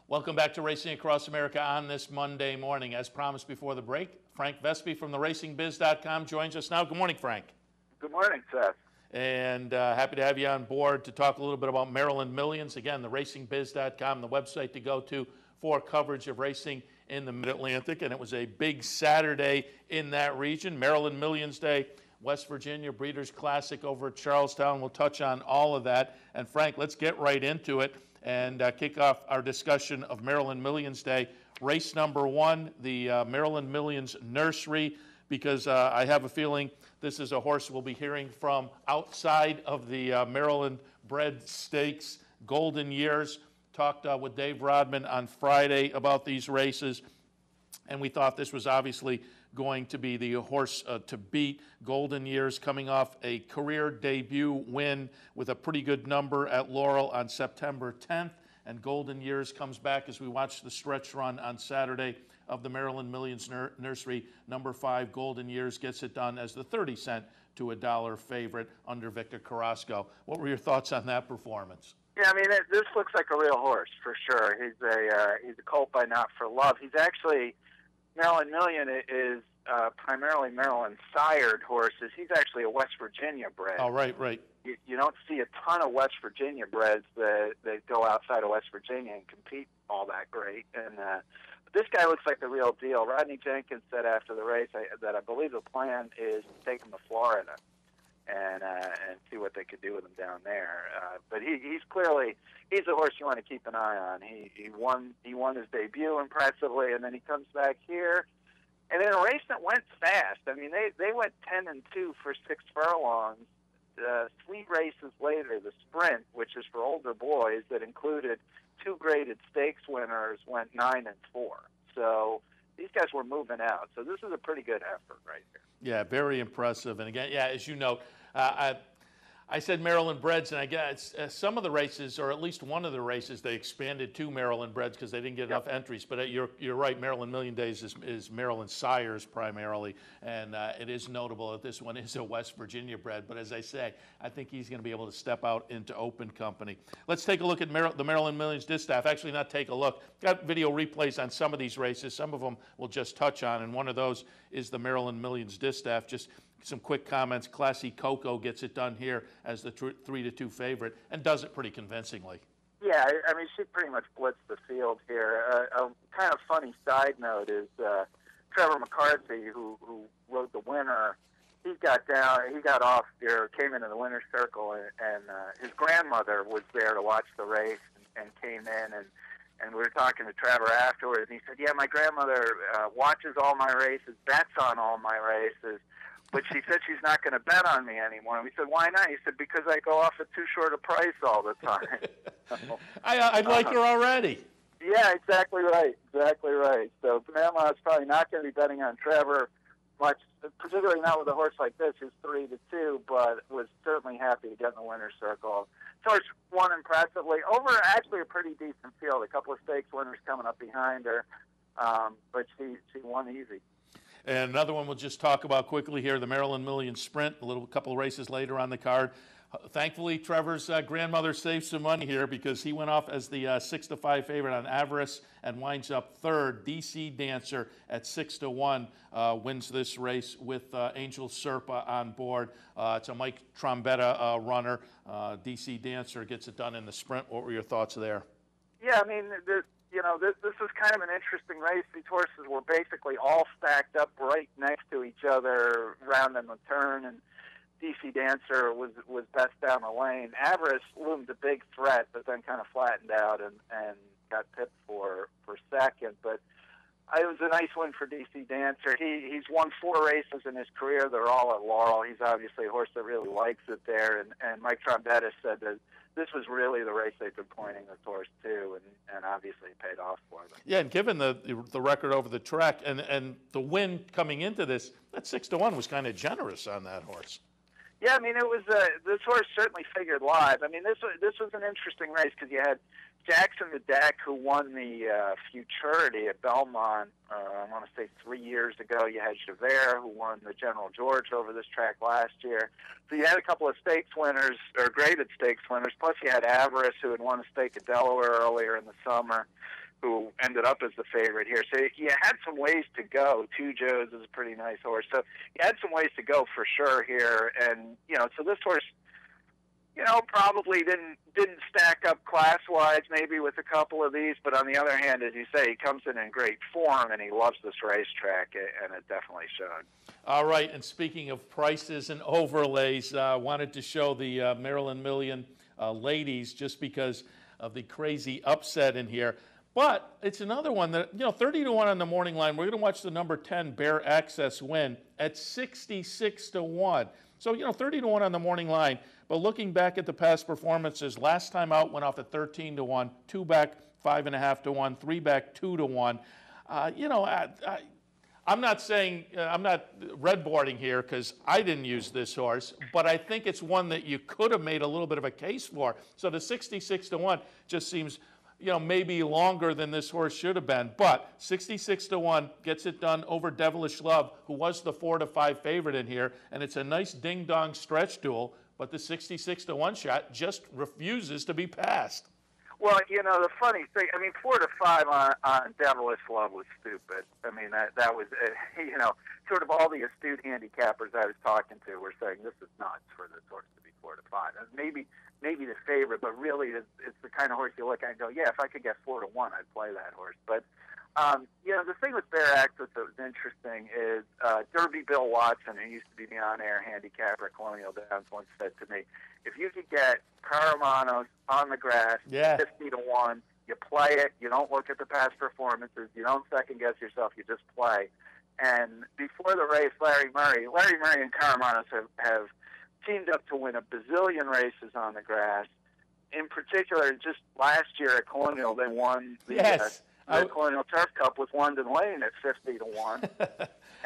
Welcome back to Racing Across America on this Monday morning. As promised before the break, Frank Vespe from the RacingBiz.com joins us now. Good morning, Frank. Good morning, Seth. And happy to have you on board to talk a little bit about Maryland Millions. Again, the RacingBiz.com, the website to go to for coverage of racing in the Mid-Atlantic. And it was a big Saturday in that region. Maryland Millions Day, West Virginia Breeders' Classic over at Charlestown. We'll touch on all of that. And Frank, let's get right into it and kick off our discussion of Maryland Millions Day. Race number one, the Maryland Millions Nursery, because I have a feeling this is a horse we'll be hearing from outside of the Maryland bred stakes. Golden Years. Talked with Dave Rodman on Friday about these races, and we thought this was obviously going to be the horse to beat. Golden Years coming off a career debut win with a pretty good number at Laurel on September 10th, and Golden Years comes back as we watch the stretch run on Saturday of the Maryland Millions Nursery. Number 5, Golden Years, gets it done as the 30-cent to $1 favorite under Victor Carrasco. What were your thoughts on that performance? Yeah, I mean, this looks like a real horse for sure. He's a colt by Not for Love. He's actually, Maryland Million is primarily Maryland sired horses. He's actually a West Virginia bred. Oh, right. You don't see a ton of West Virginia breds that go outside of West Virginia and compete all that great. And but this guy looks like the real deal. Rodney Jenkins said after the race that I believe the plan is to take him to Florida and see what they could do with him down there. But he's a horse you want to keep an eye on. He won his debut impressively, and then he comes back here. And in a race that went fast, I mean, they went 10-2 for 6 furlongs. 3 races later, the sprint, which is for older boys, that included 2 graded stakes winners, went 9-4. So these guys were moving out. So this is a pretty good effort right here. Yeah, very impressive. And again, yeah, as you know, I said Maryland breds, and I guess some of the races, or at least one of the races, they expanded to Maryland breds because they didn't get enough entries. But you're right, Maryland Million Days is Maryland sires primarily, and it is notable that this one is a West Virginia bred. But as I say, I think he's going to be able to step out into open company. Let's take a look at the Maryland Millions distaff. Actually, not take a look. Got video replays on some of these races. Some of them we'll just touch on, and one of those is the Maryland Millions distaff. Just some quick comments. Classy Coco gets it done here as the 3-2 favorite and does it pretty convincingly. Yeah, I mean, she pretty much blitzed the field here. A kind of funny side note is Trevor McCarthy, who rode the winner, he got off here, came into the winner's circle, and his grandmother was there to watch the race and came in, and we were talking to Trevor afterwards, and he said, yeah, my grandmother watches all my races, bets on all my races, but she said she's not going to bet on me anymore. And we said, why not? He said, because I go off at too short a price all the time. I'd like her already. Yeah, exactly right. So Grandma's probably not going to be betting on Trevor much, particularly not with a horse like this, who's 3-2, but was certainly happy to get in the winner's circle. This horse won impressively over actually a pretty decent field. A couple of stakes winners coming up behind her, but she won easy. And another one we'll just talk about quickly here, the Maryland Million Sprint, a couple of races later on the card. Thankfully, Trevor's grandmother saved some money here because he went off as the 6-5 favorite on Avarice and winds up third. DC Dancer at 6-1 wins this race with Angel Serpa on board. It's a Mike Trombetta runner. DC Dancer gets it done in the sprint. What were your thoughts there? Yeah, I mean, this is kind of an interesting race. These horses were basically all stacked up right next to each other, rounding the turn, and DC Dancer was best down the lane. Avarice loomed a big threat, but then kind of flattened out and got pipped for second. But it was a nice win for DC Dancer. He's won 4 races in his career. They're all at Laurel. He's obviously a horse that really likes it there. And Mike Trombetta said that this was really the race they've been pointing this horse to, and obviously it paid off for them. Yeah, and given the record over the track and the win coming into this, that 6-1 was kind of generous on that horse. Yeah, I mean, it was this horse certainly figured live. I mean, this was an interesting race because you had Jackson the Deck, who won the Futurity at Belmont, I want to say 3 years ago. You had Javert, who won the General George over this track last year. So you had a couple of stakes winners, or graded stakes winners, plus you had Avarice, who had won a stake at Delaware earlier in the summer. who ended up as the favorite here. So you had some ways to go. Two Joes is a pretty nice horse. So you had some ways to go for sure here. And, so this horse, probably didn't stack up class-wise maybe with a couple of these. But on the other hand, as you say, he comes in great form, and he loves this racetrack, and it definitely showed. All right, and speaking of prices and overlays, wanted to show the Maryland Million ladies just because of the crazy upset in here. But it's another one that, 30 to 1 on the morning line. We're going to watch the number 10 Bear Access win at 66 to 1. So, 30 to 1 on the morning line. But looking back at the past performances, last time out went off at 13 to 1, 2 back 5.5 to 1, 3 back 2 to 1. I'm not saying, I'm not redboarding here because I didn't use this horse, but I think it's one that you could have made a little bit of a case for. So the 66 to 1 just seems, maybe longer than this horse should have been. But 66 to 1 gets it done over Devilish Love, who was the 4 to 5 favorite in here. And it's a nice ding-dong stretch duel, but the 66 to 1 shot just refuses to be passed. Well, the funny thing, 4 to 5 on Devilish Love was stupid. That was, sort of all the astute handicappers I was talking to were saying this is nuts for this horse to be 4 to 5. And maybe the favorite, but really it's the kind of horse you look at and go, yeah, if I could get 4 to 1, I'd play that horse. But, the thing with Bear Access that was interesting is Derby Bill Watson, who used to be the on-air handicapper at Colonial Downs, once said to me, if you could get Caramanos on the grass, 50 to 1, you play it, you don't look at the past performances, you don't second-guess yourself, you just play. And before the race, Larry Murray and Caramanos have teamed up to win a bazillion races on the grass. In particular, just last year at Colonial, they won the Colonial Turf Cup with London Lane at 50 to 1.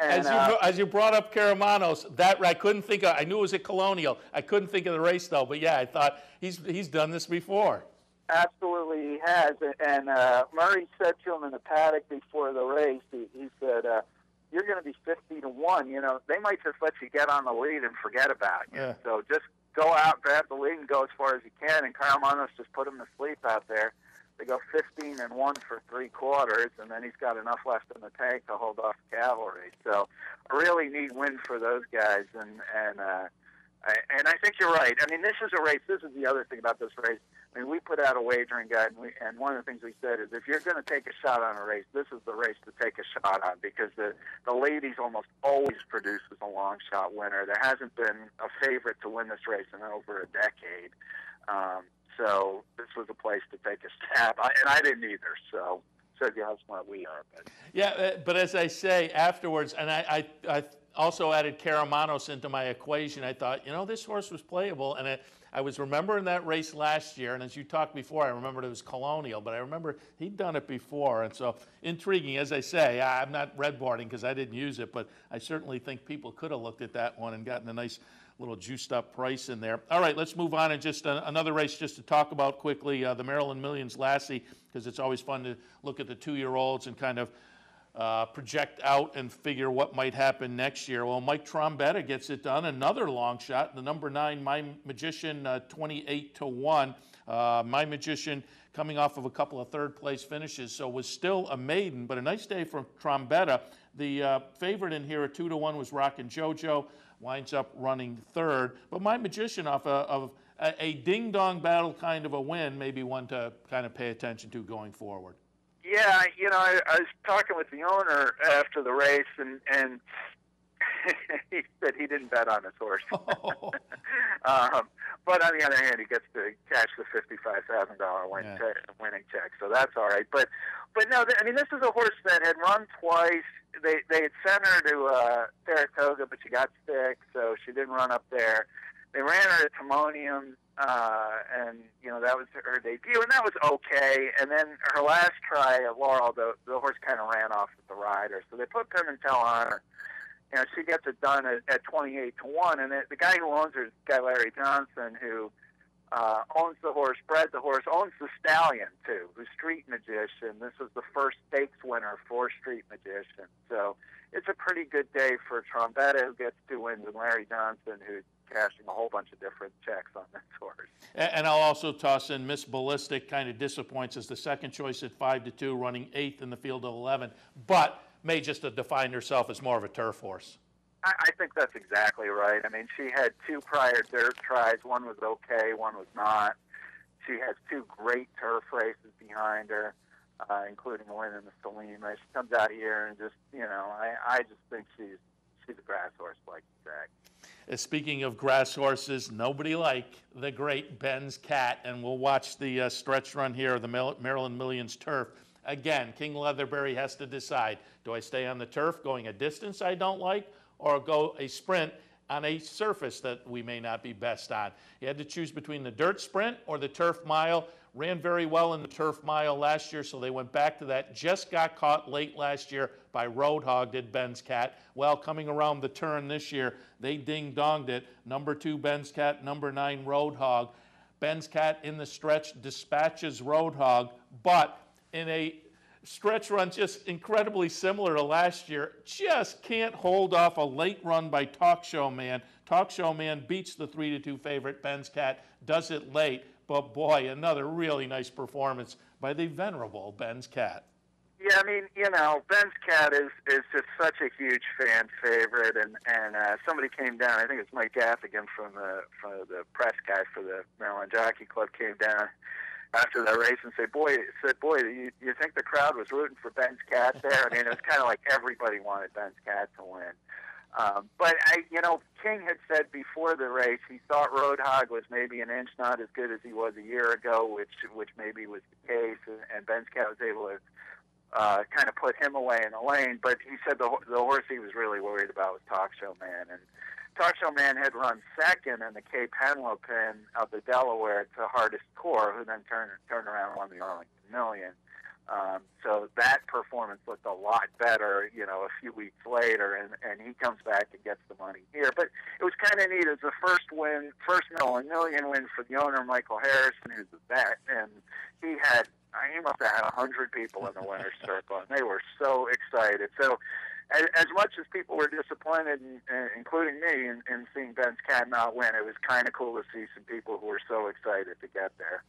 And, as you brought up Caramanos, I couldn't think of. I knew it was at Colonial. I couldn't think of the race though. But yeah, I thought he's done this before. Absolutely, he has. And Murray said to him in the paddock before the race, he said, "You're going to be 50 to 1. They might just let you get on the lead and forget about you. Yeah. So just go out, grab the lead, and go as far as you can." And Caramanos just put him to sleep out there. They go 15 and 1 for 3/4, and then he's got enough left in the tank to hold off cavalry. So a really neat win for those guys, and I think you're right. This is a race. This is the other thing about this race. We put out a wagering guide, and one of the things we said is if you're going to take a shot on a race, this is the race to take a shot on because the ladies almost always produces a long shot winner. There hasn't been a favorite to win this race in over a decade. So this was a place to take a stab, and I didn't either. So shows you how smart we are. But as I say afterwards, and I also added Caramanos into my equation. I thought, this horse was playable, and I was remembering that race last year, and as you talked before, I remembered it was Colonial, but I remember he'd done it before, and so intriguing. As I say, I'm not redboarding because I didn't use it, but I certainly think people could have looked at that one and gotten a nice little juiced up price in there. All right, let's move on and just another race just to talk about quickly, the Maryland Millions Lassie, because it's always fun to look at the 2-year-olds and kind of project out and figure what might happen next year. Well, Mike Trombetta gets it done. Another long shot. The number 9, My Magician, 28 to 1. My Magician coming off of a couple of third-place finishes, so was still a maiden, but a nice day for Trombetta. The favorite in here at 2 to 1 was Rockin' JoJo. Winds up running third. But My Magician off of a ding-dong battle kind of a win, maybe one to kind of pay attention to going forward. Yeah, I was talking with the owner after the race, and he said he didn't bet on his horse. Oh. But on the other hand, he gets to cash the $55,000 winning check, so that's all right. But no, this is a horse that had run twice. They had sent her to Saratoga, but she got sick, so she didn't run up there. They ran her at Timonium, and that was her debut, and that was okay. And then her last try at Laurel, the horse kind of ran off with the rider, so they put Pimentel on her. She gets it done at 28 to 1, and the guy who owns her is Guy Larry Johnson, who owns the horse, bred the horse, owns the stallion too, who's Street Magician. This was the first stakes winner for Street Magician, so it's a pretty good day for Trombetta, who gets 2 wins, and Larry Johnson, who cashing a whole bunch of different checks on this horse. And I'll also toss in Miss Ballistic, kind of disappoints as the second choice at 5-2, running 8th in the field of 11, but may just have defined herself as more of a turf horse. I think that's exactly right. I mean, she had 2 prior dirt tries. One was okay, one was not. She has 2 great turf races behind her, including a win in the Salima. She comes out here and just, I just think she's a grass horse, like you said. Speaking of grass horses, nobody like the great Ben's Cat, and we'll watch the stretch run here of the Maryland Millions turf. Again, King Leatherberry has to decide, do I stay on the turf going a distance I don't like, or go a sprint on a surface that we may not be best on? He had to choose between the dirt sprint or the turf mile. Ran very well in the turf mile last year, so they went back to that. Just got caught late last year by Roadhog, did Ben's Cat. Well, coming around the turn this year, they ding-donged it. Number 2, Ben's Cat. Number 9, Roadhog. Ben's Cat in the stretch dispatches Roadhog, but in a stretch run just incredibly similar to last year, just can't hold off a late run by Talk Show Man. Talk Show Man beats the 3-2 favorite Ben's Cat, does it late, but boy, another really nice performance by the venerable Ben's Cat. Yeah, I mean, Ben's Cat is just such a huge fan favorite, and somebody came down. I think it's Mike Gaffigan from the press guy for the Maryland Jockey Club came down after the race and said, "Boy, you think the crowd was rooting for Ben's Cat there?" I mean, it was kind of like everybody wanted Ben's Cat to win. But King had said before the race he thought Roadhog was maybe an inch not as good as he was a year ago, which maybe was the case, and Ben's Cat was able to kind of put him away in the lane. But he said the horse he was really worried about was Talk Show Man, and Talk Show Man had run second in the Cape Henlow pin of the Delaware to Hardest Core, who then turned around and won the Arlington Million. So that performance looked a lot better, a few weeks later, and he comes back and gets the money here. But it was kind of neat. It was the first Maryland Million win for the owner, Michael Harrison, who's a vet, and he must have had 100 people in the winner's circle, and they were so excited. So as much as people were disappointed, including me, in seeing Ben's Cat not win, it was kind of cool to see some people who were so excited to get there.